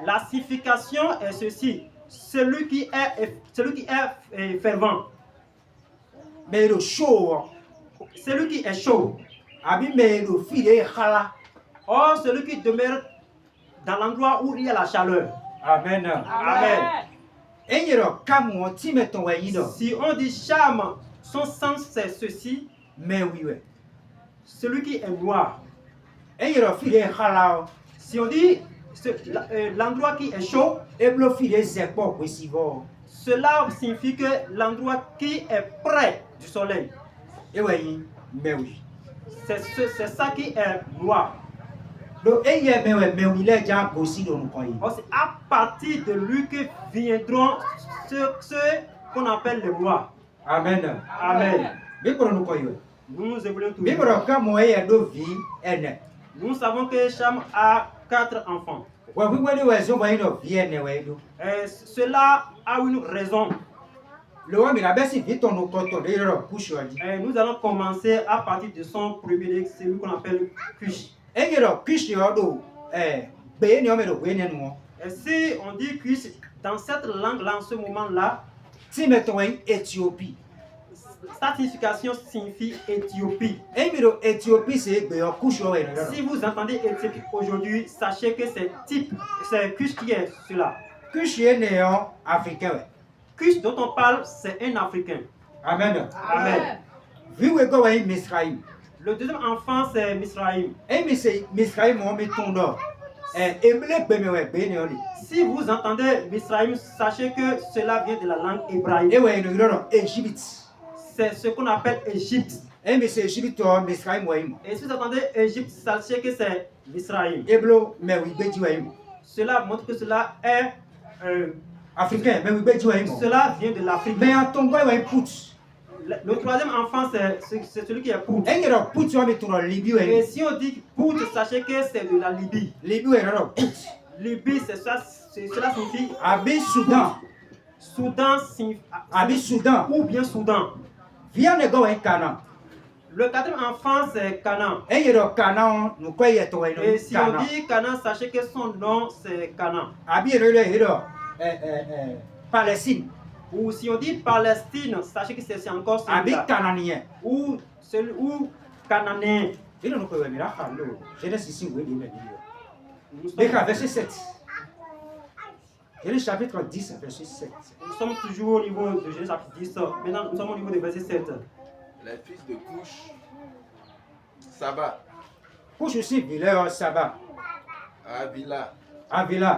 La signification est ceci. Celui qui est fervent. Mais le chaud, Celui qui est chaud. abi mais le filet khala. Or, celui qui demeure dans l'endroit où il y a la chaleur. Amen. Amen. Et il kamo ti meton wa yido. Si on dit charme, son sens c'est ceci. Mais oui ouais. Celui qui est noir. Et il filet khala. Si on dit l'endroit qui est chaud, Et le filet zepo kwesivo. cela signifie que l'endroit qui est près du soleil. Et ouais, mais oui. C'est ça qui est noir. Le eye mais oui les gens aussi dans nous koyi. C'est à partir de lui que viendront ceux qu'on appelle les noirs. Amen. Amen. Mais pour nous koyi. Nous évoluons tous. Mais pour kamo e do vie ene. Nous savons que Cham a 4 enfants. Ouais, vous voyez ouais zo ba ino vie ene ouais do. Cela a une raison. Le homme il a baissé vite ton auto de yoro push wadi. Nous allons commencer à partir de son premier, celui qu'on appelle Cush. Et yoro push yo do be ni o me do we ne no. Et si on dit Cush, dans cette langue-là, en ce moment-là, Ti meton Éthiopie. sa signification signifie Éthiopie. Et miro Éthiopie c'est be yo push yo we no. Si vous entendez Éthiopie aujourd'hui, sachez que c'est Cush qui est cela. Push ye ne yo africain ouais. Cush dont on parle, c'est un Africain. Amen. Amen. Vu we go we Misraïm. Le deuxième enfant, c'est Misraïm. Et Misraïm on met ton do. Emle be me we be ne oli. Si vous entendez Misraïm, sachez que cela vient de la langue hébraïque. Et ouais no yoro Égypte. C'est ce qu'on appelle Égypte. Et Égypte Misraïm ouais. Et si vous entendez Égypte, sachez que c'est Misraïm. Eblo mais oui be di ouais. Cela montre que cela est Africain mais oui be di ouais. cela vient de l'Afrique. Mais en ton boy ouais put. Le troisième enfant, c'est celui qui est Pout. Et yoro put yo me ton Libye Et ouais. si on dit Pout, sachez que c'est de la Libye. Libye ouais no put. Libye, cela signifie Abi Soudan. Soudan signifie, Abi Soudan. ou bien Soudan. Viens ne go ouais Canaan. Le quatrième enfant, c'est Canaan. Et yoro Canaan no ko ye to ouais no. Et si on dit Canaan, sachez que son nom, c'est Canaan. Abi le yoro Palestine. Ou si on dit Palestine, sachez que c'est encore Abi celui-là. Canaanien. Ou Cananéen. Il ne peut pas me la faire. Genèse ici où il est. Nous sommes, Décret verset 7. Genèse chapitre 10 verset 7. nous sommes toujours au niveau de Genèse chapitre 10. Maintenant, nous sommes au niveau de verset 7. Les fils de Couche, Saba, Couche aussi, Villeur, Saba, Avila, Avila.